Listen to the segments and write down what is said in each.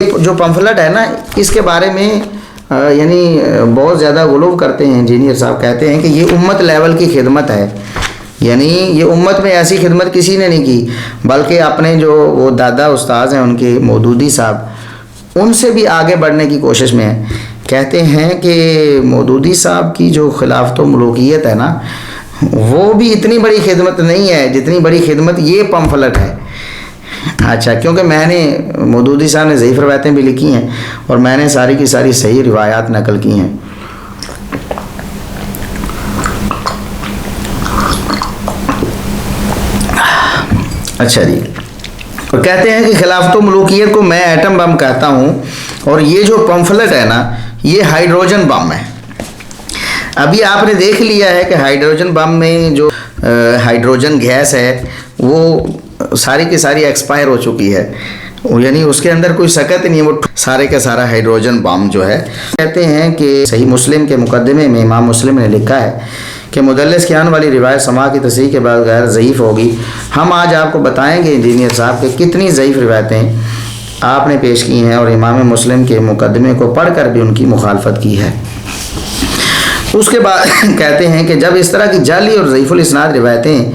جو پمفلٹ ہے نا اس کے بارے میں یعنی بہت زیادہ غلو کرتے ہیں انجینئر صاحب، کہتے ہیں کہ یہ امت لیول کی خدمت ہے، یعنی یہ امت میں ایسی خدمت کسی نے نہیں کی، بلکہ اپنے جو وہ دادا استاذ ہیں ان کے مودودی صاحب ان سے بھی آگے بڑھنے کی کوشش میں ہیں۔ کہتے ہیں کہ مودودی صاحب کی جو خلافت و ملوکیت ہے نا وہ بھی اتنی بڑی خدمت نہیں ہے جتنی بڑی خدمت یہ پمفلٹ ہے۔ اچھا، کیونکہ میں نے مودودی صاحب نے ضعیف روایتیں بھی لکھی ہیں اور میں نے ساری کی ساری صحیح روایات نقل کی ہیں۔ اچھا جی، اور کہتے ہیں کہ خلافت و ملوکیت کو میں ایٹم بم کہتا ہوں، اور یہ جو پمفلٹ ہے نا یہ ہائیڈروجن بم ہے۔ ابھی آپ نے دیکھ لیا ہے کہ ہائیڈروجن بم میں جو ہائیڈروجن گیس ہے وہ ساری کی ساری ایکسپائر ہو چکی ہے، یعنی اس کے اندر کوئی سکت نہیں ہے، وہ سارے کا سارا ہائیڈروجن بم جو ہے۔ کہتے ہیں کہ صحیح مسلم کے مقدمے میں امام مسلم نے لکھا ہے کہ مدلس کی آنے والی روایت سماع کی تصحیح کے بعد غیر ضعیف ہوگی۔ ہم آج آپ کو بتائیں گے انجینئر صاحب کہ کتنی ضعیف روایتیں آپ نے پیش کی ہیں اور امام مسلم کے مقدمے کو پڑھ کر بھی ان کی مخالفت کی ہے۔ اس کے بعد کہتے ہیں کہ جب اس طرح کی جعلی اور ضعیف الاسناد روایتیں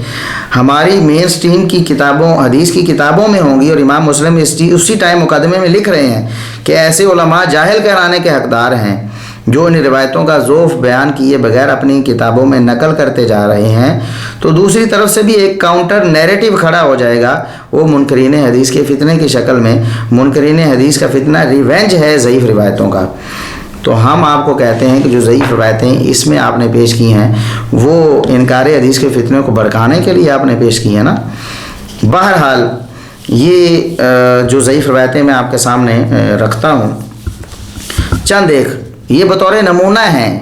ہماری مین سٹریم کی کتابوں حدیث کی کتابوں میں ہوں گی اور امام مسلم اسی ٹائم مقدمے میں لکھ رہے ہیں کہ ایسے علماء جاہل کہلانے کے حقدار ہیں جو ان روایتوں کا ذوف بیان کیے بغیر اپنی کتابوں میں نقل کرتے جا رہے ہیں، تو دوسری طرف سے بھی ایک کاؤنٹر نیریٹو کھڑا ہو جائے گا، وہ منکرین حدیث کے فتنے کی شکل میں۔ منکرین حدیث کا فتنہ ریونج ہے ضعیف روایتوں کا۔ تو ہم آپ کو کہتے ہیں کہ جو ضعیف روایتیں اس میں آپ نے پیش کی ہیں وہ انکار حدیث کے فتنے کو بھڑکانے کے لیے آپ نے پیش کی ہیں نا۔ بہرحال یہ جو ضعیف روایتیں میں آپ کے سامنے رکھتا ہوں، چند ایک یہ بطور نمونہ ہیں۔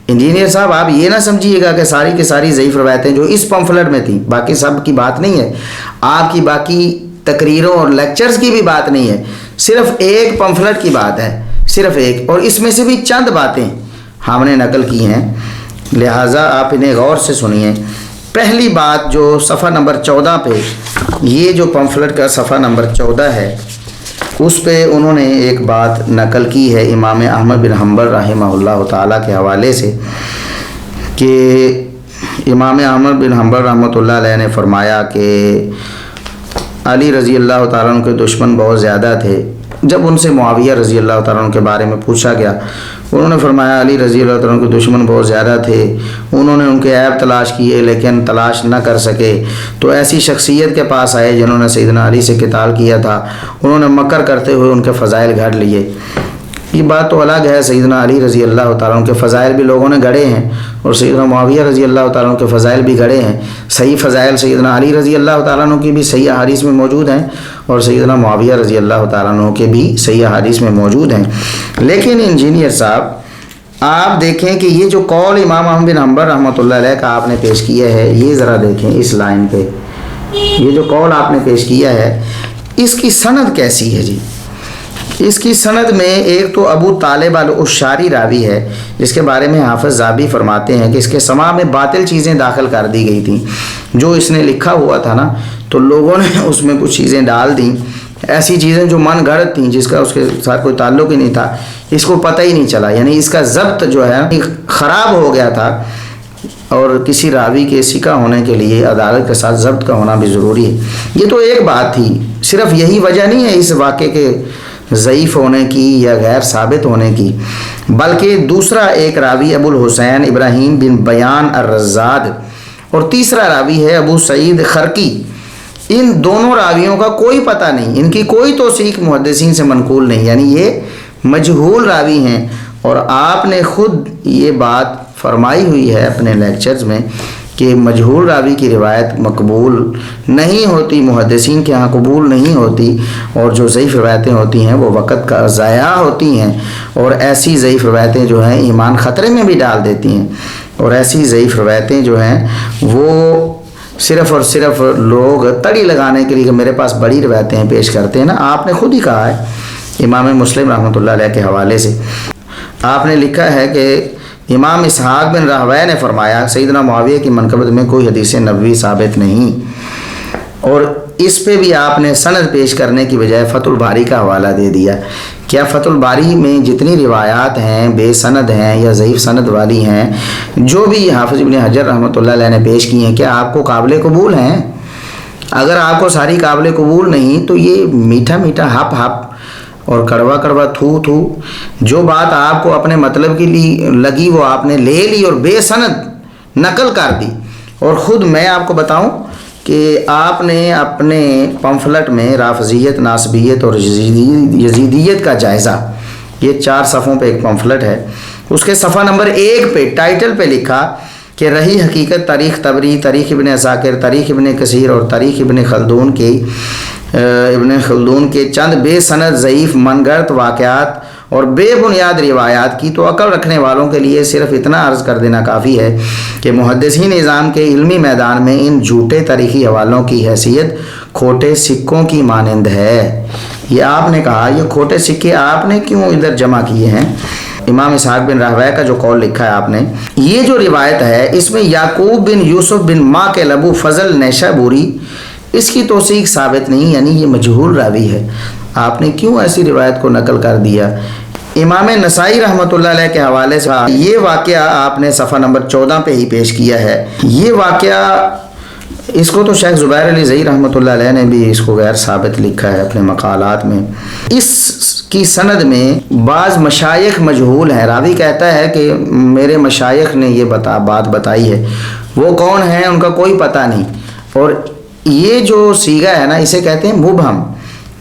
انجینئر صاحب آپ یہ نہ سمجھیے گا کہ ساری کی ساری ضعیف روایتیں جو اس پمفلٹ میں تھیں، باقی سب کی بات نہیں ہے، آپ کی باقی تقریروں اور لیکچرز کی بھی بات نہیں ہے، صرف ایک پمفلٹ کی بات ہے، صرف ایک، اور اس میں سے بھی چند باتیں ہم نے نقل کی ہیں، لہٰذا آپ انہیں غور سے سنیے۔ پہلی بات جو صفحہ نمبر 14 پہ، یہ جو پمفلٹ کا صفحہ نمبر 14 ہے اس پہ انہوں نے ایک بات نقل کی ہے امام احمد بن حنبل رحمہ اللہ تعالیٰ کے حوالے سے، کہ امام احمد بن حنبل رحمۃ اللہ علیہ نے فرمایا کہ علی رضی اللہ تعالیٰ عنہ کے دشمن بہت زیادہ تھے۔ جب ان سے معاویہ رضی اللہ تعالیٰ عنہ کے بارے میں پوچھا گیا، انہوں نے فرمایا علی رضی اللہ تعالیٰ عنہ کے دشمن بہت زیادہ تھے، انہوں نے ان کے عیب تلاش کیے لیکن تلاش نہ کر سکے، تو ایسی شخصیت کے پاس آئے جنہوں نے سیدنا علی سے قتال کیا تھا، انہوں نے مکر کرتے ہوئے ان کے فضائل گھڑ لیے۔ یہ بات تو الگ ہے، سیدنا علی رضی اللہ تعالیٰ عنہ کے فضائل بھی لوگوں نے گھڑے ہیں اور سیدنا معاویہ رضی اللہ تعالیٰ عنہ کے فضائل بھی گھڑے ہیں۔ صحیح فضائل سیدنا علی رضی اللہ تعالیٰ عنہ کی بھی صحیح احادیث میں موجود ہیں اور سیدنا معاویہ رضی اللہ تعالیٰ عنہ کے بھی صحیح احادیث میں موجود ہیں۔ لیکن انجینئر صاحب آپ دیکھیں کہ یہ جو قول امام احمد بن حنبل رحمۃ اللہ علیہ کا آپ نے پیش کیا ہے، یہ ذرا دیکھیں اس لائن پہ، یہ جو قول آپ نے پیش کیا ہے اس کی سند کیسی ہے جی؟ اس کی سند میں ایک تو ابو طالب الاشعری راوی ہے جس کے بارے میں حافظ ذہبی فرماتے ہیں کہ اس کے سماع میں باطل چیزیں داخل کر دی گئی تھیں، جو اس نے لکھا ہوا تھا نا تو لوگوں نے اس میں کچھ چیزیں ڈال دیں، ایسی چیزیں جو من گھڑت تھیں جس کا اس کے ساتھ کوئی تعلق ہی نہیں تھا، اس کو پتہ ہی نہیں چلا، یعنی اس کا ضبط جو ہے خراب ہو گیا تھا، اور کسی راوی کے ثقہ ہونے کے لیے عدالت کے ساتھ ضبط کا ہونا بھی ضروری ہے۔ یہ تو ایک بات تھی، صرف یہی وجہ نہیں ہے اس واقعے کے ضعیف ہونے کی یا غیر ثابت ہونے کی، بلکہ دوسرا ایک راوی ابو الحسین ابراہیم بن بیان الرزاد اور تیسرا راوی ہے ابو سعید خرقی، ان دونوں راویوں کا کوئی پتہ نہیں، ان کی کوئی توثیق محدثین سے منقول نہیں، یعنی یہ مجہول راوی ہیں، اور آپ نے خود یہ بات فرمائی ہوئی ہے اپنے لیکچرز میں کہ مجہول راوی کی روایت مقبول نہیں ہوتی، محدثین کے ہاں قبول نہیں ہوتی، اور جو ضعیف روایتیں ہوتی ہیں وہ وقت کا ضائع ہوتی ہیں، اور ایسی ضعیف روایتیں جو ہیں ایمان خطرے میں بھی ڈال دیتی ہیں، اور ایسی ضعیف روایتیں جو ہیں وہ صرف اور صرف لوگ تڑی لگانے کے لیے کہ میرے پاس بڑی روایتیں پیش کرتے ہیں نا۔ آپ نے خود ہی کہا ہے امام مسلم رحمۃ اللہ علیہ کے حوالے سے، آپ نے لکھا ہے کہ امام اسحاق بن راہویہ نے فرمایا سیدنا معاویہ کی منقبت میں کوئی حدیث نبوی ثابت نہیں، اور اس پہ بھی آپ نے سند پیش کرنے کی بجائے فتح الباری کا حوالہ دے دیا۔ کیا فتح الباری میں جتنی روایات ہیں بے سند ہیں یا ضعیف سند والی ہیں، جو بھی حافظ ابن حجر رحمۃ اللہ علیہ نے پیش کی ہیں، کیا آپ کو قابل قبول ہیں؟ اگر آپ کو ساری قابل قبول نہیں تو یہ میٹھا میٹھا ہپ ہپ اور کڑوا کڑوا تھو تھو، جو بات آپ کو اپنے مطلب کے لیے لگی وہ آپ نے لے لی اور بے سند نقل کر دی۔ اور خود میں آپ کو بتاؤں کہ آپ نے اپنے پمفلٹ میں رافضیت، ناصبیت اور یزیدیت کا جائزہ، یہ 4 صفحوں پہ ایک پمفلٹ ہے، اس کے صفحہ نمبر 1 پہ ٹائٹل پہ لکھا کہ رہی حقیقت تاریخ طبری، تاریخ ابن عساکر، تاریخ ابن کثیر اور تاریخ ابن خلدون کے چند بے سند، ضعیف، من گھڑت واقعات اور بے بنیاد روایات کی، تو عقل رکھنے والوں کے لیے صرف اتنا عرض کر دینا کافی ہے کہ محدثین نظام کے علمی میدان میں ان جھوٹے تاریخی حوالوں کی حیثیت کھوٹے سکوں کی مانند ہے۔ یہ آپ نے کہا، یہ کھوٹے سکے آپ نے کیوں ادھر جمع کیے ہیں؟ امام اسحاق بن راہویہ کا جو قول لکھا ہے آپ نے، یہ جو روایت ہے اس میں یعقوب بن یوسف بن ماکل ابو فضل نیشابوری، اس کی توثیق ثابت نہیں، یعنی یہ مجہول راوی ہے، آپ نے کیوں ایسی روایت کو نقل کر دیا؟ امام نسائی رحمۃ اللہ علیہ کے حوالے سے یہ واقعہ آپ نے صفحہ نمبر 14 پہ ہی پیش کیا ہے۔ یہ واقعہ، اس کو تو شیخ زبیر علی زئی رحمۃ اللہ علیہ نے بھی اس کو غیر ثابت لکھا ہے اپنے مقالات میں۔ اس کی سند میں بعض مشائخ مجہول ہیں، راوی کہتا ہے کہ میرے مشائخ نے یہ بات بتائی ہے، وہ کون ہیں ان کا کوئی پتہ نہیں۔ اور یہ جو صیغہ ہے نا، اسے کہتے ہیں مبہم،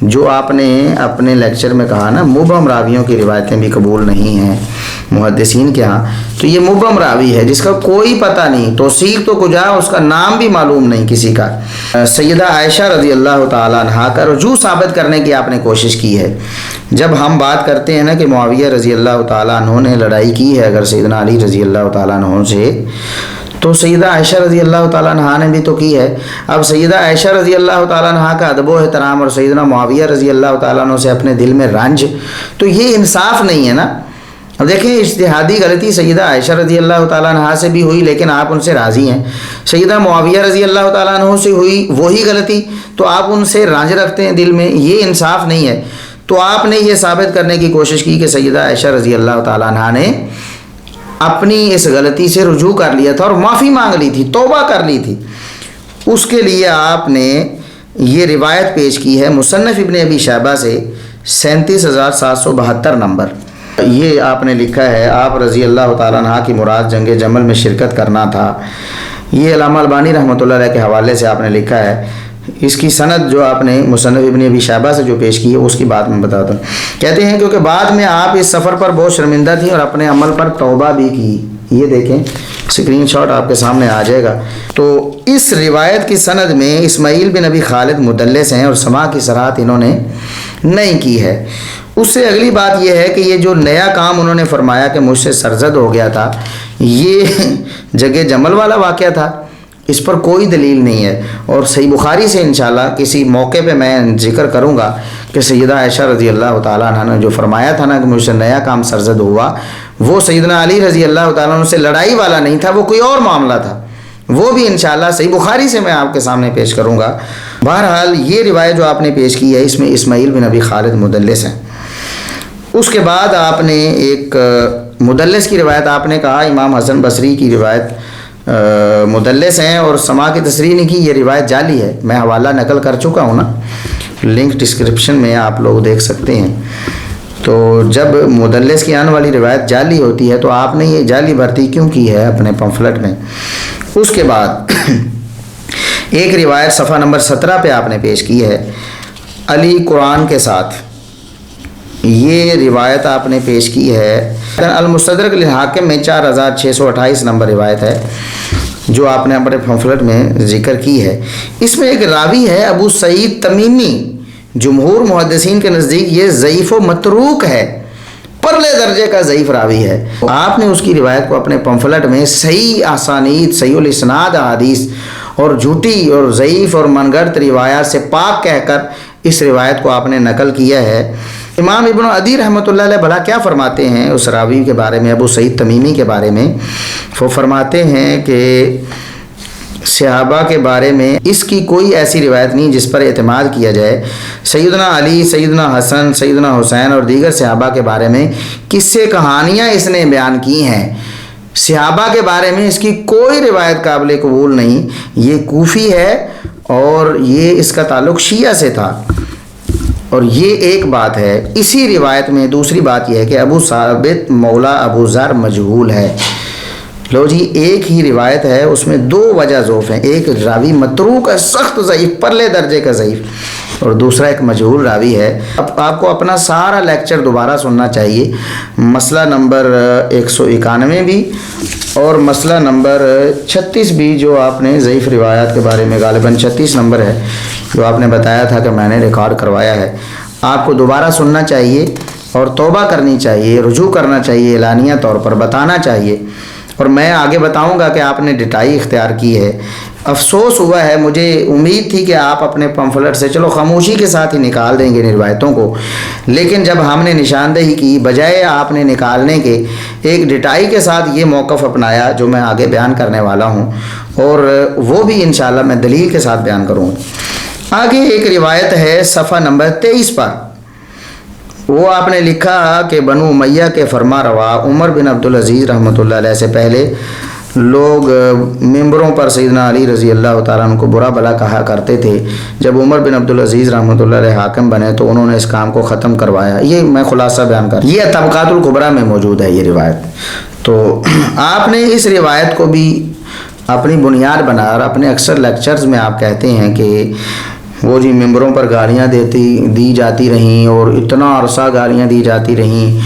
جو آپ نے اپنے لیکچر میں کہا نا مبہم راویوں کی روایتیں بھی قبول نہیں ہیں محدثین کے ہاں، تو یہ مبہم راوی ہے جس کا کوئی پتہ نہیں، توثیق تو کجا اس کا نام بھی معلوم نہیں کسی کا۔ سیدہ عائشہ رضی اللہ تعالیٰ عنہا کا رجوع ثابت کرنے کی آپ نے کوشش کی ہے۔ جب ہم بات کرتے ہیں نا کہ معاویہ رضی اللہ تعالیٰ عنہ نے لڑائی کی ہے اگر سیدنا علی رضی اللہ تعالیٰ عنہ سے، تو سیدہ عائشہ رضی اللہ تعالیٰ عنہ نے بھی تو کی ہے۔ اب سیدہ عائشہ رضی اللہ تعالیٰ عنہ کا ادب و احترام اور سیدنا معاویہ رضی اللہ تعالیٰ عنہ سے اپنے دل میں رنج، تو یہ انصاف نہیں ہے نا۔ اب دیکھیں، اجتہادی غلطی سیدہ عائشہ رضی اللہ تعالیٰ عنہ سے بھی ہوئی لیکن آپ ان سے راضی ہیں، سیدہ معاویہ رضی اللہ تعالیٰ عنہ سے ہوئی وہی غلطی تو آپ ان سے رنج رکھتے ہیں دل میں، یہ انصاف نہیں ہے۔ تو آپ نے یہ ثابت کرنے کی کوشش کی کہ سیدہ عائشہ رضی اللہ تعالیٰ عنہ نے اپنی اس غلطی سے رجوع کر لیا تھا اور معافی مانگ لی تھی، توبہ کر لی تھی۔ اس کے لیے آپ نے یہ روایت پیش کی ہے مصنف ابن ابی شیبہ سے 37,772 نمبر۔ یہ آپ نے لکھا ہے آپ رضی اللہ تعالیٰ عنہ کی مراد جنگ جمل میں شرکت کرنا تھا۔ یہ علامہ البانی رحمۃ اللہ علیہ کے حوالے سے آپ نے لکھا ہے۔ اس کی سند جو آپ نے مصنف ابن ابی شیبہ سے جو پیش کی ہے اس کی بات میں بتاتا ہوں۔ کہتے ہیں کیونکہ بعد میں آپ اس سفر پر بہت شرمندہ تھی اور اپنے عمل پر توبہ بھی کی۔ یہ دیکھیں، اسکرین شاٹ آپ کے سامنے آ جائے گا۔ تو اس روایت کی سند میں اسماعیل بن ابی خالد مدلس ہیں اور سماع کی صراحت انہوں نے نہیں کی ہے۔ اس سے اگلی بات یہ ہے کہ یہ جو نیا کام انہوں نے فرمایا کہ مجھ سے سرزد ہو گیا تھا، یہ جگہ جمل والا واقعہ تھا، اس پر کوئی دلیل نہیں ہے۔ اور صحیح بخاری سے انشاءاللہ کسی موقع پہ میں ذکر کروں گا کہ سیدہ عائشہ رضی اللہ تعالیٰ عنہ نے جو فرمایا تھا نا کہ مجھ سے نیا کام سرزد ہوا، وہ سیدنا علی رضی اللہ تعالیٰ عنہ سے لڑائی والا نہیں تھا، وہ کوئی اور معاملہ تھا، وہ بھی انشاءاللہ صحیح بخاری سے میں آپ کے سامنے پیش کروں گا۔ بہرحال یہ روایت جو آپ نے پیش کی ہے اس میں اسماعیل بن ابی خالد مدلس ہیں۔ اس کے بعد آپ نے ایک مدلس کی روایت آپ نے کہا امام حسن بصری کی روایت مدلس ہیں اور سماع کی تصریح نہیں کی، یہ روایت جعلی ہے۔ میں حوالہ نقل کر چکا ہوں نا، لنک ڈسکرپشن میں آپ لوگ دیکھ سکتے ہیں۔ تو جب مدلس کی آنے والی روایت جعلی ہوتی ہے تو آپ نے یہ جعلی بھرتی کیوں کی ہے اپنے پمفلٹ میں؟ اس کے بعد ایک روایت صفحہ نمبر 17 پہ آپ نے پیش کی ہے علی قرآن کے ساتھ، یہ روایت آپ نے پیش کی ہے المستدرک للحاکم میں 4628 نمبر روایت ہے جو آپ نے اپنے پمفلٹ میں ذکر کی ہے۔ اس میں ایک راوی ہے ابو سعید تمیمی، جمہور محدثین کے نزدیک یہ ضعیف و متروک ہے، پرلے درجے کا ضعیف راوی ہے۔ آپ نے اس کی روایت کو اپنے پمفلٹ میں صحیح اسانید، صحیح الاسناد احادیث اور جھوٹی اور ضعیف اور من گھڑت روایات سے پاک کہہ کر اس روایت کو آپ نے نقل کیا ہے۔ امام ابن عدی رحمۃ اللہ علیہ بھلا کیا فرماتے ہیں اس راوی کے بارے میں، ابو سعید تمیمی کے بارے میں؟ وہ فرماتے ہیں کہ صحابہ کے بارے میں اس کی کوئی ایسی روایت نہیں جس پر اعتماد کیا جائے۔ سیدنا علی، سیدنا حسن، سیدنا حسین اور دیگر صحابہ کے بارے میں قصے کہانیاں اس نے بیان کی ہیں، صحابہ کے بارے میں اس کی کوئی روایت قابل قبول نہیں۔ یہ کوفی ہے اور یہ اس کا تعلق شیعہ سے تھا، اور یہ ایک بات ہے۔ اسی روایت میں دوسری بات یہ ہے کہ ابو ثابت مولا ابو ذر مجہول ہے۔ لو جی، ایک ہی روایت ہے، اس میں دو وجہ ضعف ہیں، ایک راوی متروک ہے، سخت ضعیف، پرلے درجے کا ضعیف، اور دوسرا ایک مجہول راوی ہے۔ اب آپ کو اپنا سارا لیکچر دوبارہ سننا چاہیے، مسئلہ نمبر 191 بھی اور مسئلہ نمبر 36 بھی، جو آپ نے ضعیف روایات کے بارے میں غالباً 36 نمبر ہے جو آپ نے بتایا تھا کہ میں نے ریکارڈ کروایا ہے، آپ کو دوبارہ سننا چاہیے اور توبہ کرنی چاہیے، رجوع کرنا چاہیے، اعلانیہ طور پر بتانا چاہیے، اور میں آگے بتاؤں گا کہ آپ نے ڈٹائی اختیار کی ہے۔ افسوس ہوا ہے، مجھے امید تھی کہ آپ اپنے پمفلٹ سے چلو خاموشی کے ساتھ ہی نکال دیں گے ان روایتوں کو، لیکن جب ہم نے نشاندہی کی، بجائے آپ نے نکالنے کے ایک ڈٹائی کے ساتھ یہ موقف اپنایا جو میں آگے بیان کرنے والا ہوں، اور وہ بھی انشاءاللہ میں دلیل کے ساتھ بیان کروں گا۔ آگے ایک روایت ہے صفحہ نمبر 23 پر، وہ آپ نے لکھا کہ بنو امیہ کے فرما روا عمر بن عبدالعزیز رحمۃ اللہ علیہ سے پہلے لوگ ممبروں پر سیدنا علی رضی اللہ تعالیٰ عنہ کو برا بھلا کہا کرتے تھے۔ جب عمر بن عبدالعزیز رحمۃ اللہ علیہ حاکم بنے تو انہوں نے اس کام کو ختم کروایا۔ یہ میں خلاصہ بیان کر، یہ طبقات الکبریٰ میں موجود ہے یہ روایت۔ تو آپ نے اس روایت کو بھی اپنی بنیاد بنا، اور اپنے اکثر لیکچرز میں آپ کہتے ہیں کہ وہ جی ممبروں پر گالیاں دی جاتی رہیں، اور اتنا عرصہ گالیاں دی جاتی رہیں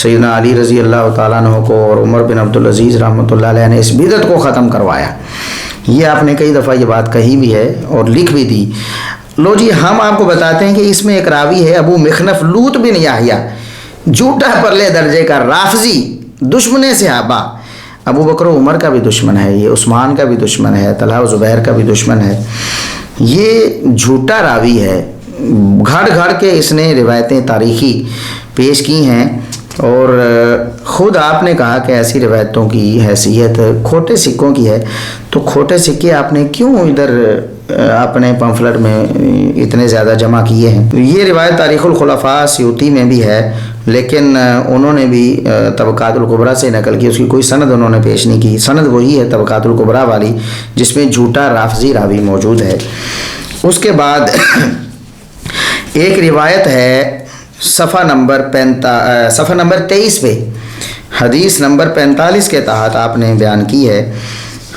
سیدنا علی رضی اللہ تعالیٰ عنہ کو، اور عمر بن عبدالعزیز رحمۃ اللہ علیہ نے اس بدعت کو ختم کروایا۔ یہ آپ نے کئی دفعہ یہ بات کہی بھی ہے اور لکھ بھی دی۔ لو جی، ہم آپ کو بتاتے ہیں کہ اس میں ایک راوی ہے ابو مخنف لوط بن یحییٰ، جھوٹا پرلے درجے کا رافضی، دشمن صحابہ، ابو بکر و عمر کا بھی دشمن ہے، یہ عثمان کا بھی دشمن ہے، طلحہ و زبیر کا بھی دشمن ہے۔ یہ جھوٹا راوی ہے، گھڑ گھڑ کے اس نے روایتیں تاریخی پیش کی ہیں، اور خود آپ نے کہا کہ ایسی روایتوں کی حیثیت کھوٹے سکوں کی ہے، تو کھوٹے سکے آپ نے کیوں ادھر اپنے پمفلٹ میں اتنے زیادہ جمع کیے ہیں؟ یہ روایت تاریخ الخلفاء سیوطی میں بھی ہے، لیکن انہوں نے بھی طبقات الکبریٰ سے نقل کی، اس کی کوئی سند انہوں نے پیش نہیں کی۔ سند وہی ہے طبقات الکبریٰ والی جس میں جھوٹا رافضی راوی موجود ہے۔ اس کے بعد ایک روایت ہے صفحہ نمبر 23 پہ، حدیث نمبر 45 کے تحت آپ نے بیان کی ہے۔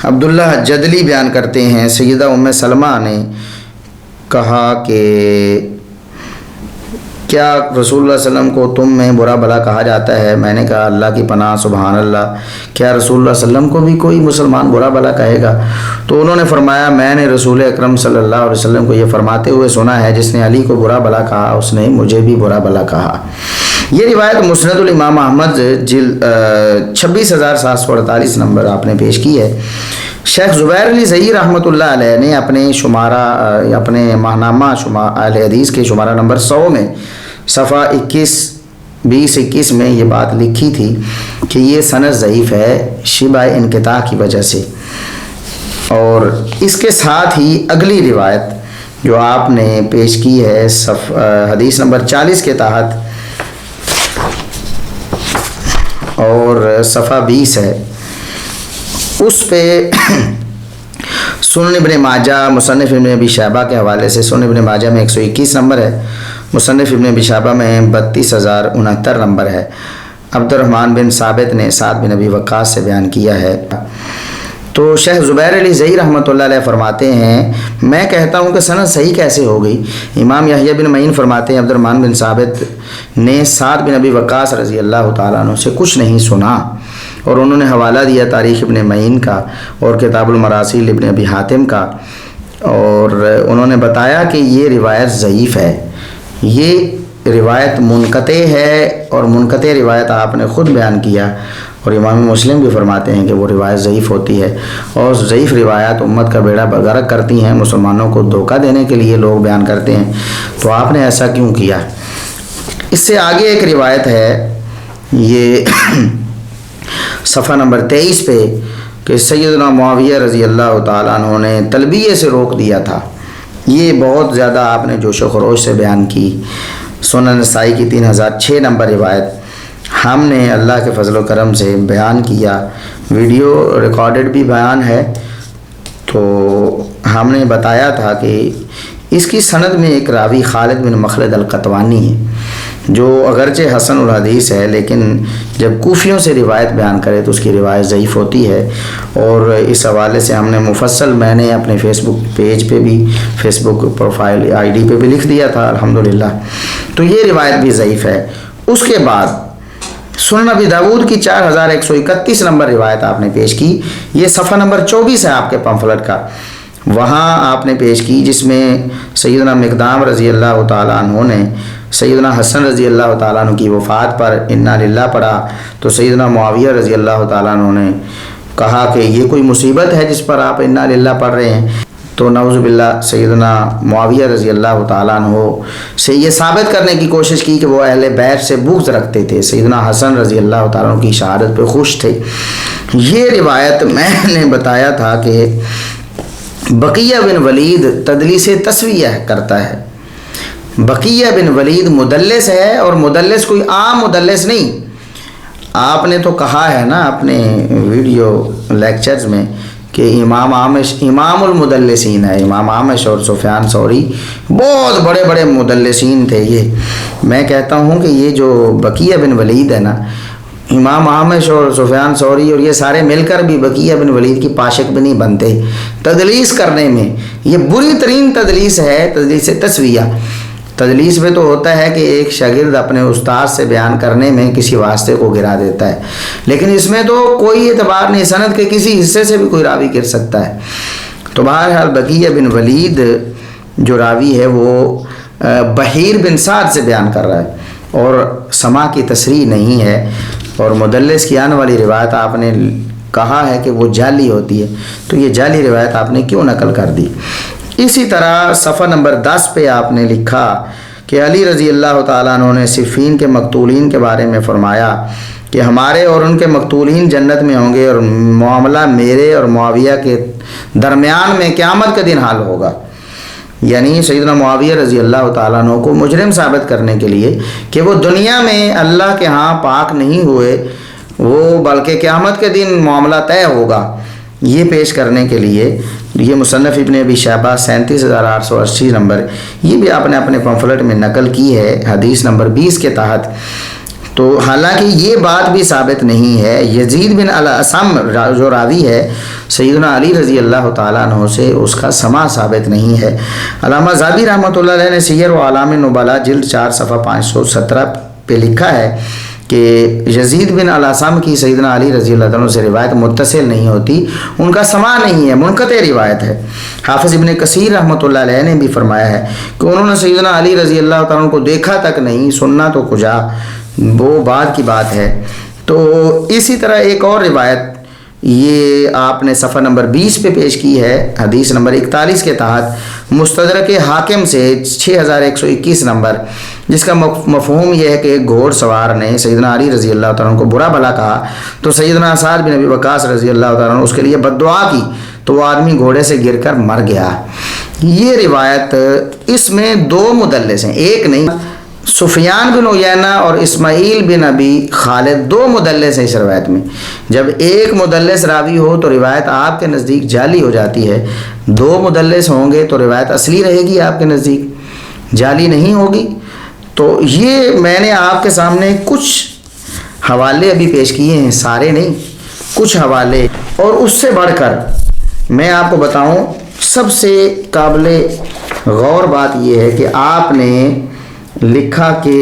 عبداللہ جدلی بیان کرتے ہیں، سیدہ ام سلمہ نے کہا کہ کیا رسول اللہ صلی اللہ علیہ وسلم کو تم میں برا بھلا کہا جاتا ہے؟ میں نے کہا اللہ کی پناہ، سبحان اللہ، کیا رسول اللہ صلی اللہ علیہ وسلم کو بھی کوئی مسلمان برا بھلا کہے گا؟ تو انہوں نے فرمایا میں نے رسول اکرم صلی اللہ علیہ وسلم کو یہ فرماتے ہوئے سنا ہے، جس نے علی کو برا بھلا کہا اس نے مجھے بھی برا بھلا کہا۔ یہ روایت مسند الامام احمد جلد 26,748 نمبر آپ نے پیش کی ہے۔ شیخ زبیر علی زئی رحمۃ اللہ علیہ نے اپنے ماہنامہ اہل حدیث کے شمارہ نمبر 100 میں صفحہ 20-21 میں یہ بات لکھی تھی کہ یہ سند ضعیف ہے شبہ انقطاع کی وجہ سے، اور اس کے ساتھ ہی اگلی روایت جو آپ نے پیش کی ہے حدیث نمبر 40 کے تحت اور صفحہ 20 ہے، اس پہ سنن ابن ماجہ مصنف ابن ابی شیبہ کے حوالے سے، سنن ابن ماجہ میں 121 نمبر ہے، مصنف ابن ابی شیبہ میں 32,069 نمبر ہے۔ عبد الرحمن بن ثابت نے سعد بن ابی وقاص سے بیان کیا ہے۔ تو شیخ زبیر علی زئی رحمۃ اللہ علیہ فرماتے ہیں میں کہتا ہوں کہ سند صحیح کیسے ہو گئی؟ امام یحییٰ بن معین فرماتے ہیں عبد الرحمن بن ثابت نے سعد بن ابی وقاص رضی اللہ تعالیٰ عنہ سے کچھ نہیں سنا، اور انہوں نے حوالہ دیا تاریخ ابن معین کا اور کتاب المراسیل ابن ابی حاتم کا، اور انہوں نے بتایا کہ یہ روایت ضعیف ہے، یہ روایت منقطع ہے، اور منقطع روایت آپ نے خود بیان کیا، اور امام مسلم بھی فرماتے ہیں کہ وہ روایت ضعیف ہوتی ہے، اور ضعیف روایات امت کا بیڑا غرق کرتی ہیں، مسلمانوں کو دھوکہ دینے کے لیے لوگ بیان کرتے ہیں، تو آپ نے ایسا کیوں کیا؟ اس سے آگے ایک روایت ہے، یہ صفحہ نمبر 23 پہ کہ سیدنا معاویہ رضی اللہ تعالیٰ عنہ نے تلبیہ سے روک دیا تھا۔ یہ بہت زیادہ آپ نے جوش و خروش سے بیان کی۔ سنن نسائی کی 3006 نمبر روایت ہم نے اللہ کے فضل و کرم سے بیان کیا، ویڈیو ریکارڈڈ بھی بیان ہے۔ تو ہم نے بتایا تھا کہ اس کی سند میں ایک راوی خالد بن مخلد القطوانی ہے، جو اگرچہ حسن الحدیث ہے لیکن جب کوفیوں سے روایت بیان کرے تو اس کی روایت ضعیف ہوتی ہے، اور اس حوالے سے ہم نے مفصل میں نے اپنے فیس بک پیج پہ بھی، Facebook profile I D پہ بھی لکھ دیا تھا الحمدللہ۔ تو یہ روایت بھی ضعیف ہے۔ اس کے بعد سنن ابی داؤد کی 4131 نمبر روایت آپ نے پیش کی، یہ صفحہ نمبر 24 ہے آپ کے پمفلٹ کا، وہاں آپ نے پیش کی، جس میں سیدنا مقدام رضی اللہ تعالیٰ عنہ نے سیدنا حسن رضی اللہ تعالیٰ عنہ کی وفات پر انا للہ پڑھا، تو سیدنا معاویہ رضی اللہ تعالیٰ عنہ نے کہا کہ یہ کوئی مصیبت ہے جس پر آپ انا للہ پڑھ رہے ہیں، تو نعوذ باللہ سیدنا معاویہ رضی اللہ تعالیٰ عنہ سے یہ ثابت کرنے کی کوشش کی کہ وہ اہل بیت سے بغض رکھتے تھے، سیدنا حسن رضی اللہ تعالیٰ عنہ کی شہادت پہ خوش تھے۔ یہ روایت میں نے بتایا تھا کہ بقیہ بن ولید تدلیس تسویہ کرتا ہے۔ بقیہ بن ولید مدلس ہے، اور مدلس کوئی عام مدلس نہیں۔ آپ نے تو کہا ہے نا اپنے ویڈیو لیکچرز میں کہ امام عامش امام المدلسین ہے، امام عامش اور سفیان ثوری بہت بڑے بڑے مدلسین تھے۔ یہ میں کہتا ہوں کہ یہ جو بقیہ بن ولید ہے نا، امام عامش اور سفیان ثوری اور یہ سارے مل کر بھی بقیہ بن ولید کی پاشک بھی نہیں بنتے تدلیس کرنے میں۔ یہ بری ترین تدلیس ہے، تدلیس تسویہ۔ تدلیس میں تو ہوتا ہے کہ ایک شاگرد اپنے استاد سے بیان کرنے میں کسی واسطے کو گرا دیتا ہے، لیکن اس میں تو کوئی اعتبار نہیں، سند کے کسی حصے سے بھی کوئی راوی گر سکتا ہے۔ تو بہرحال بقیہ بن ولید جو راوی ہے وہ بحیر بن سعد سے بیان کر رہا ہے، اور سما کی تصریح نہیں ہے، اور مدلس کی آنے والی روایت آپ نے کہا ہے کہ وہ جعلی ہوتی ہے، تو یہ جعلی روایت آپ نے کیوں نقل کر دی؟ اسی طرح صفحہ نمبر 10 پہ آپ نے لکھا کہ علی رضی اللہ تعالیٰ عنہ نے صفین کے مقتولین کے بارے میں فرمایا کہ ہمارے اور ان کے مقتولین جنت میں ہوں گے، اور معاملہ میرے اور معاویہ کے درمیان میں قیامت کا دن حال ہوگا۔ یعنی سیدنا معاویہ رضی اللہ تعالیٰ عنہ کو مجرم ثابت کرنے کے لیے کہ وہ دنیا میں اللہ کے ہاں پاک نہیں ہوئے، وہ بلکہ قیامت کے دن معاملہ طے ہوگا، یہ پیش کرنے کے لیے یہ مصنف ابن ابی شیبہ 37880 نمبر، یہ بھی آپ نے اپنے پمفلٹ میں نقل کی ہے حدیث نمبر 20 کے تحت۔ تو حالانکہ یہ بات بھی ثابت نہیں ہے، یزید بن الاسم جو راوی ہے سیدنا علی رضی اللہ تعالیٰ عنہ سے، اس کا سماع ثابت نہیں ہے۔ علامہ ذہبی رحمۃ اللہ علیہ نے سیر و اعلام نبلاء جلد 4 صفحہ 517 پہ لکھا ہے کہ یزید بن الاسم کی سیدنا علی رضی اللہ عنہ سے روایت متصل نہیں ہوتی، ان کا سماع نہیں ہے، منقطع روایت ہے۔ حافظ ابن کثیر رحمۃ اللہ علیہ نے بھی فرمایا ہے کہ انہوں نے سیدنا علی رضی اللہ عنہ کو دیکھا تک نہیں، سننا تو کجا، وہ بعد کی بات ہے۔ تو اسی طرح ایک اور روایت یہ آپ نے صفحہ نمبر 20 پہ پیش کی ہے، حدیث نمبر 41 کے تحت مستدرک حاکم سے 6121 نمبر، جس کا مفہوم یہ ہے کہ ایک گھوڑ سوار نے سیدنا علی رضی اللہ تعالیٰ کو برا بھلا کہا، تو سیدنا سعد بن ابی وقاص رضی اللہ تعالیٰ اس کے لیے بد دعا کی، تو وہ آدمی گھوڑے سے گر کر مر گیا۔ یہ روایت اس میں 2 مدلس ہیں، ایک نہیں، سفیان بن عیینہ اور اسماعیل بن ابی خالد 2 مدلس ہیں اس روایت میں۔ جب ایک مدلس راوی ہو تو روایت آپ کے نزدیک جعلی ہو جاتی ہے، 2 مدلس ہوں گے تو روایت اصلی رہے گی، آپ کے نزدیک جعلی نہیں ہوگی۔ تو یہ میں نے آپ کے سامنے کچھ حوالے ابھی پیش کیے ہیں، سارے نہیں، کچھ حوالے، اور اس سے بڑھ کر میں آپ کو بتاؤں سب سے قابل غور بات یہ ہے کہ آپ نے لکھا کہ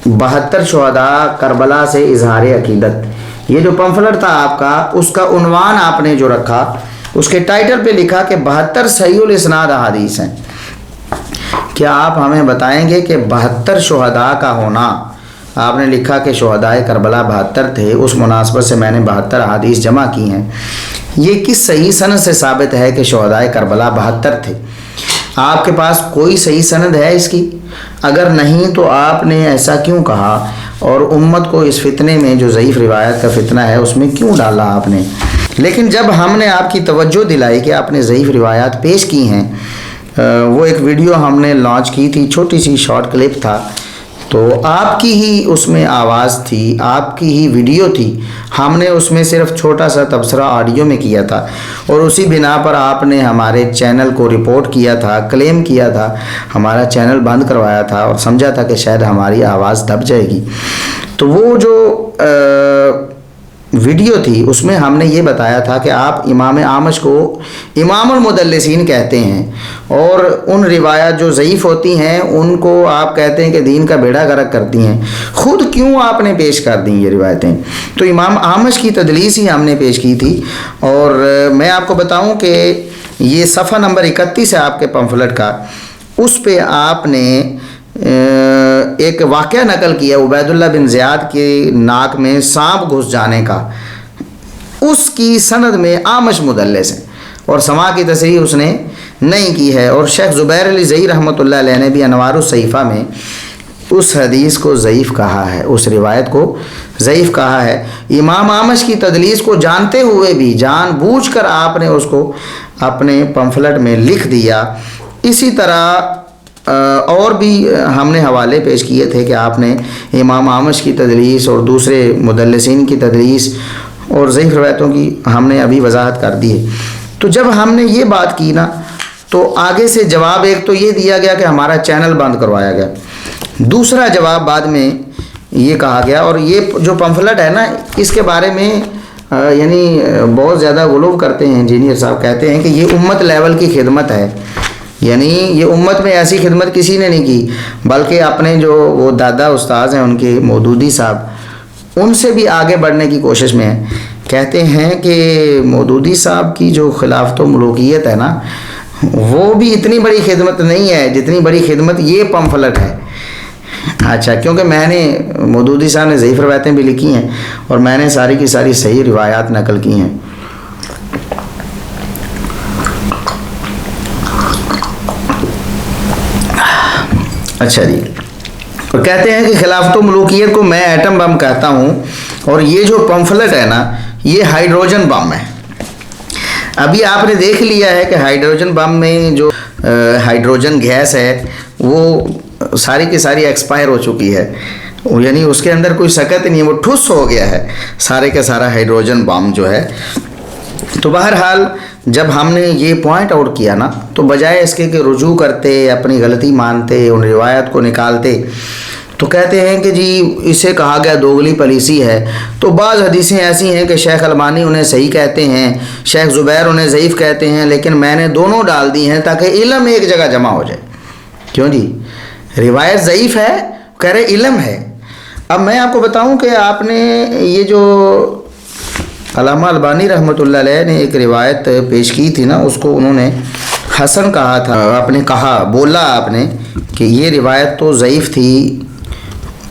72 شہداء کربلا سے اظہار عقیدت، یہ جو پمفلٹ تھا آپ کا، اس کا عنوان آپ نے جو رکھا اس کے ٹائٹل پہ لکھا کہ 72 صحیح الاسناد احادیث ہیں۔ کیا آپ ہمیں بتائیں گے کہ 72 شہداء کا ہونا، آپ نے لکھا کہ شہداء کربلا 72 تھے، اس مناسبت سے میں نے 72 احادیث جمع کی ہیں، یہ کس صحیح سند سے ثابت ہے کہ شہداء کربلا 72 تھے؟ آپ کے پاس کوئی صحیح سند ہے اس کی؟ اگر نہیں تو آپ نے ایسا کیوں کہا، اور امت کو اس فتنے میں جو ضعیف روایت کا فتنہ ہے اس میں کیوں ڈالا آپ نے؟ لیکن جب ہم نے آپ کی توجہ دلائی کہ آپ نے ضعیف روایات پیش کی ہیں، وہ ایک ویڈیو ہم نے لانچ کی تھی، چھوٹی سی شارٹ کلپ تھا، تو آپ کی ہی اس میں آواز تھی، آپ کی ہی ویڈیو تھی، ہم نے اس میں صرف چھوٹا سا تبصرہ آڈیو میں کیا تھا، اور اسی بنا پر آپ نے ہمارے چینل کو رپورٹ کیا تھا، کلیم کیا تھا، ہمارا چینل بند کروایا تھا اور سمجھا تھا کہ شاید ہماری آواز دب جائے گی۔ تو وہ جو ویڈیو تھی اس میں ہم نے یہ بتایا تھا کہ آپ امام اعمش کو امام المدلسین کہتے ہیں، اور ان روایات جو ضعیف ہوتی ہیں ان کو آپ کہتے ہیں کہ دین کا بیڑا غرق کرتی ہیں۔ خود کیوں آپ نے پیش کر دیں یہ روایتیں؟ تو امام اعمش کی تدلیس ہی ہم نے پیش کی تھی، اور میں آپ کو بتاؤں کہ یہ صفحہ نمبر 31 ہے آپ کے پمفلٹ کا، اس پہ آپ نے ایک واقعہ نقل کیا عبید اللہ بن زیاد کے ناک میں سانپ گھس جانے کا، اس کی سند میں اعمش مدلس ہے، اور سما کی تصریح اس نے نہیں کی ہے، اور شیخ زبیر علی زئی رحمۃ اللہ علیہ نے بھی انوار الصحیفہ میں اس حدیث کو ضعیف کہا ہے، اس روایت کو ضعیف کہا ہے۔ امام اعمش کی تدلیس کو جانتے ہوئے بھی جان بوجھ کر آپ نے اس کو اپنے پمفلٹ میں لکھ دیا۔ اسی طرح اور بھی ہم نے حوالے پیش کیے تھے کہ آپ نے امام اعمش کی تدلیس اور دوسرے مدلسین کی تدلیس اور ضعیف روایتوں کی ہم نے ابھی وضاحت کر دی ہے۔ تو جب ہم نے یہ بات کی نا، تو آگے سے جواب ایک تو یہ دیا گیا کہ ہمارا چینل بند کروایا گیا، دوسرا جواب بعد میں یہ کہا گیا، اور یہ جو پمفلٹ ہے نا اس کے بارے میں یعنی بہت زیادہ غلو کرتے ہیں انجینئر صاحب، کہتے ہیں کہ یہ امت لیول کی خدمت ہے، یعنی یہ امت میں ایسی خدمت کسی نے نہیں کی، بلکہ اپنے جو وہ دادا استاذ ہیں ان کے مودودی صاحب، ان سے بھی آگے بڑھنے کی کوشش میں ہیں۔ کہتے ہیں کہ مودودی صاحب کی جو خلافت و ملوکیت ہے نا، وہ بھی اتنی بڑی خدمت نہیں ہے جتنی بڑی خدمت یہ پمفلٹ ہے۔ اچھا، کیونکہ میں نے مودودی صاحب نے ضعیف روایتیں بھی لکھی ہیں، اور میں نے ساری کی ساری صحیح روایات نقل کی ہیں۔ اچھا جی، اور کہتے ہیں کہ خلافت و ملوکیت کو میں ایٹم بم کہتا ہوں، اور یہ جو پمفلٹ ہے نا یہ ہائیڈروجن بم ہے۔ ابھی آپ نے دیکھ لیا ہے کہ ہائیڈروجن بم میں جو ہائیڈروجن گیس ہے وہ ساری کی ساری ایکسپائر ہو چکی ہے، یعنی اس کے اندر کوئی سکت نہیں ہے، وہ ٹھس ہو گیا ہے سارے کا سارا ہائیڈروجن بم جو ہے۔ تو بہرحال جب ہم نے یہ پوائنٹ آؤٹ کیا نا، تو بجائے اس کے کہ رجوع کرتے، اپنی غلطی مانتے، ان روایت کو نکالتے، تو کہتے ہیں کہ جی اسے کہا گیا دوغلی پلیسی ہے۔ تو بعض حدیثیں ایسی ہیں کہ شیخ البانی انہیں صحیح کہتے ہیں، شیخ زبیر انہیں ضعیف کہتے ہیں، لیکن میں نے دونوں ڈال دی ہیں تاکہ علم ایک جگہ جمع ہو جائے۔ کیوں جی؟ روایت ضعیف ہے، کہہ رہے علم ہے۔ اب میں آپ کو بتاؤں کہ آپ نے یہ جو علامہ البانی رحمۃ اللہ علیہ نے ایک روایت پیش کی تھی نا، اس کو انہوں نے حسن کہا تھا، آپ نے کہا، بولا آپ نے کہ یہ روایت تو ضعیف تھی،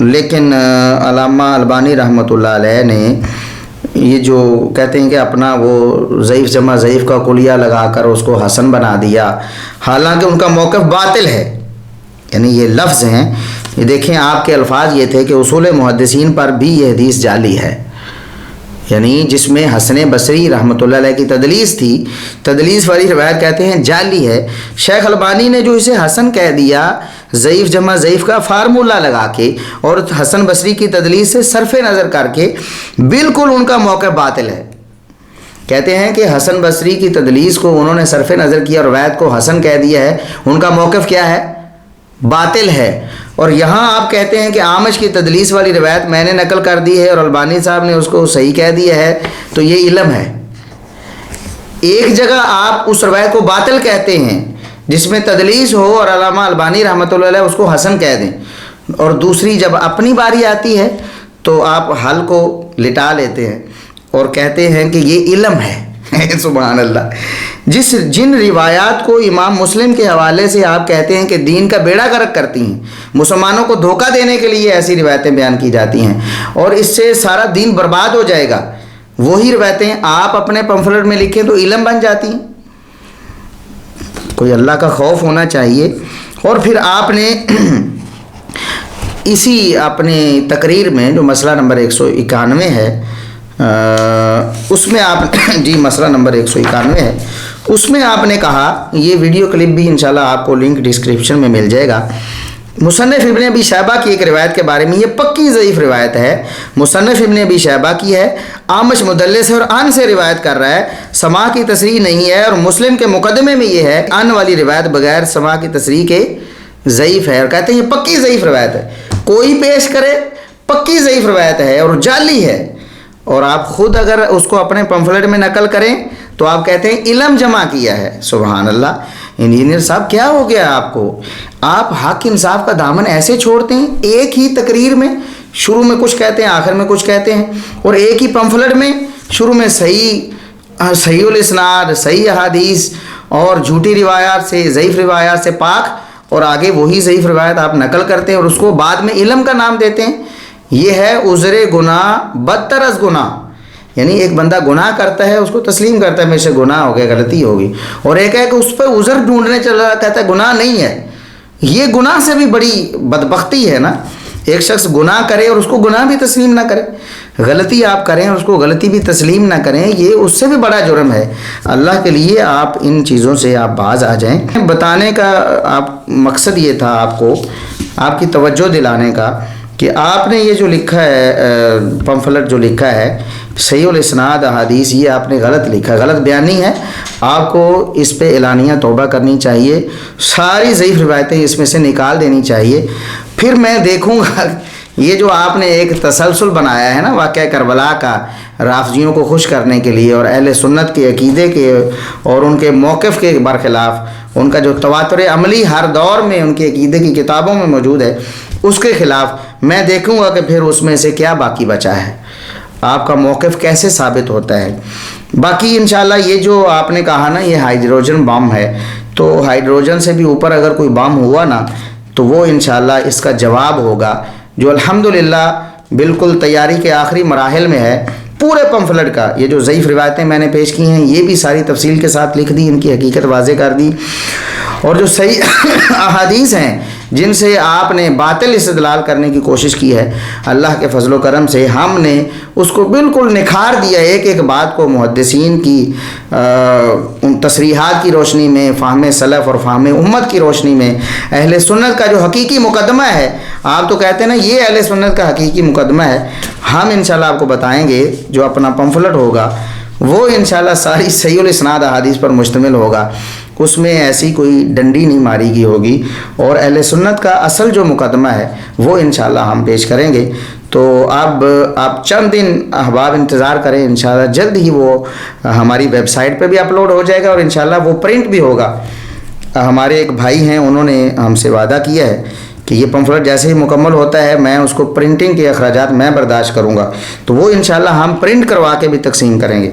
لیکن علامہ البانی رحمۃ اللہ علیہ نے یہ جو کہتے ہیں کہ اپنا وہ ضعیف جمع ضعیف کا کلیہ لگا کر اس کو حسن بنا دیا، حالانکہ ان کا موقف باطل ہے۔ یعنی یہ لفظ ہیں، یہ دیکھیں آپ کے الفاظ یہ تھے کہ اصول محدثین پر بھی یہ حدیث جعلی ہے، یعنی جس میں حسن بصری رحمۃ اللہ علیہ کی تدلیس تھی، تدلیس والی روایت کہتے ہیں جعلی ہے۔ شیخ البانی نے جو اسے حسن کہہ دیا ضعیف جمع ضعیف کا فارمولہ لگا کے اور حسن بصری کی تدلیس سے صرف نظر کر کے، بالکل ان کا موقف باطل ہے۔ کہتے ہیں کہ حسن بصری کی تدلیس کو انہوں نے صرف نظر کیا اور روایت کو حسن کہہ دیا ہے، ان کا موقف کیا ہے؟ باطل ہے۔ اور یہاں آپ کہتے ہیں کہ اعمش کی تدلیس والی روایت میں نے نقل کر دی ہے اور البانی صاحب نے اس کو صحیح کہہ دیا ہے، تو یہ علم ہے۔ ایک جگہ آپ اس روایت کو باطل کہتے ہیں جس میں تدلیس ہو اور علامہ البانی رحمۃ اللہ علیہ اس کو حسن کہہ دیں، اور دوسری جب اپنی باری آتی ہے تو آپ حل کو لٹا لیتے ہیں اور کہتے ہیں کہ یہ علم ہے۔ سبحان اللہ۔ جن روایات کو امام مسلم کے حوالے سے آپ کہتے ہیں کہ دین کا بیڑا غرق کرتی ہیں، مسلمانوں کو دھوکہ دینے کے لیے ایسی روایتیں بیان کی جاتی ہیں اور اس سے سارا دین برباد ہو جائے گا، وہی روایتیں آپ اپنے پمفلٹ میں لکھیں تو علم بن جاتی ہیں۔ کوئی اللہ کا خوف ہونا چاہیے۔ اور پھر آپ نے اسی اپنے تقریر میں جو مسئلہ نمبر 191 ہے، اس میں آپ جی مسئلہ نمبر 191 ہے، اس میں آپ نے کہا، یہ ویڈیو کلپ بھی انشاءاللہ آپ کو لنک ڈسکرپشن میں مل جائے گا، مصنف ابن ابی شیبہ کی ایک روایت کے بارے میں، یہ پکی ضعیف روایت ہے، مصنف ابن ابی شیبہ کی ہے، عامش مدلس ہے اور ان سے روایت کر رہا ہے، سماع کی تصریح نہیں ہے، اور مسلم کے مقدمے میں یہ ہے ان والی روایت بغیر سماع کی تصریح کے ضعیف ہے، اور کہتے ہیں یہ پکی ضعیف روایت ہے، کوئی پیش کرے پکی ضعیف روایت ہے اور جعلی ہے، اور آپ خود اگر اس کو اپنے پمفلٹ میں نقل کریں تو آپ کہتے ہیں علم جمع کیا ہے۔ سبحان اللہ، انجینئر صاحب کیا ہو گیا آپ کو؟ آپ حق انصاف کا دامن ایسے چھوڑتے ہیں، ایک ہی تقریر میں شروع میں کچھ کہتے ہیں آخر میں کچھ کہتے ہیں، اور ایک ہی پمفلٹ میں شروع میں صحیح الاسناد، صحیح احادیث اور جھوٹی روایات سے، ضعیف روایات سے پاک، اور آگے وہی ضعیف روایت آپ نقل کرتے ہیں اور اس کو بعد میں علم کا نام دیتے ہیں۔ یہ ہے عذر گناہ بدتر از گناہ، یعنی ایک بندہ گناہ کرتا ہے اس کو تسلیم کرتا ہے میرے سے گناہ ہو گیا، غلطی ہوگی، اور ایک ہے کہ اس پہ عذر ڈھونڈنے چلا رہا کہتا ہے گناہ نہیں ہے۔ یہ گناہ سے بھی بڑی بدبختی ہے نا، ایک شخص گناہ کرے اور اس کو گناہ بھی تسلیم نہ کرے، غلطی آپ کریں اور اس کو غلطی بھی تسلیم نہ کریں، یہ اس سے بھی بڑا جرم ہے۔ اللہ کے لیے آپ ان چیزوں سے آپ باز آ جائیں۔ بتانے کا آپ مقصد یہ تھا، آپ کو آپ کی توجہ دلانے کا، کہ آپ نے یہ جو لکھا ہے پمفلٹ جو لکھا ہے صحیح الاسناد احادیث، یہ آپ نے غلط لکھا، غلط بیانی ہے، آپ کو اس پہ اعلانیہ توبہ کرنی چاہیے، ساری ضعیف روایتیں اس میں سے نکال دینی چاہیے، پھر میں دیکھوں گا یہ جو آپ نے ایک تسلسل بنایا ہے نا واقعہ کربلا کا، رافضیوں کو خوش کرنے کے لیے اور اہل سنت کے عقیدے کے اور ان کے موقف کے برخلاف، ان کا جو تواتر عملی ہر دور میں ان کے عقیدے کی کتابوں میں موجود ہے، اس کے خلاف میں دیکھوں گا کہ پھر اس میں سے کیا باقی بچا ہے، آپ کا موقف کیسے ثابت ہوتا ہے۔ باقی انشاءاللہ یہ جو آپ نے کہا نا یہ ہائیڈروجن بم ہے، تو ہائیڈروجن سے بھی اوپر اگر کوئی بم ہوا نا تو وہ انشاءاللہ اس کا جواب ہوگا، جو الحمدللہ بالکل تیاری کے آخری مراحل میں ہے، پورے پمفلٹ کا۔ یہ جو ضعیف روایتیں میں نے پیش کی ہیں یہ بھی ساری تفصیل کے ساتھ لکھ دی، ان کی حقیقت واضح کر دی، اور جو صحیح احادیث ہیں جن سے آپ نے باطل استدلال کرنے کی کوشش کی ہے، اللہ کے فضل و کرم سے ہم نے اس کو بالکل نکھار دیا، ایک ایک بات کو محدثین کی ان تصریحات کی روشنی میں، فہم سلف اور فہم امت کی روشنی میں، اہل سنت کا جو حقیقی مقدمہ ہے، آپ تو کہتے ہیں نا یہ اہل سنت کا حقیقی مقدمہ ہے، ہم انشاءاللہ آپ کو بتائیں گے جو اپنا پمفلٹ ہوگا وہ انشاءاللہ ساری صحیح الاسناد احادیث پر مشتمل ہوگا، اس میں ایسی کوئی ڈنڈی نہیں ماری گئی ہوگی، اور اہل سنت کا اصل جو مقدمہ ہے وہ انشاءاللہ ہم پیش کریں گے۔ تو اب آپ چند دن احباب انتظار کریں، انشاءاللہ جلد ہی وہ ہماری ویب سائٹ پہ بھی اپلوڈ ہو جائے گا، اور انشاءاللہ وہ پرنٹ بھی ہوگا۔ ہمارے ایک بھائی ہیں انہوں نے ہم سے وعدہ کیا ہے کہ یہ پمفلٹ جیسے ہی مکمل ہوتا ہے میں اس کو پرنٹنگ کے اخراجات میں برداشت کروں گا، تو وہ انشاءاللہ ہم پرنٹ کروا کے بھی تقسیم کریں گے۔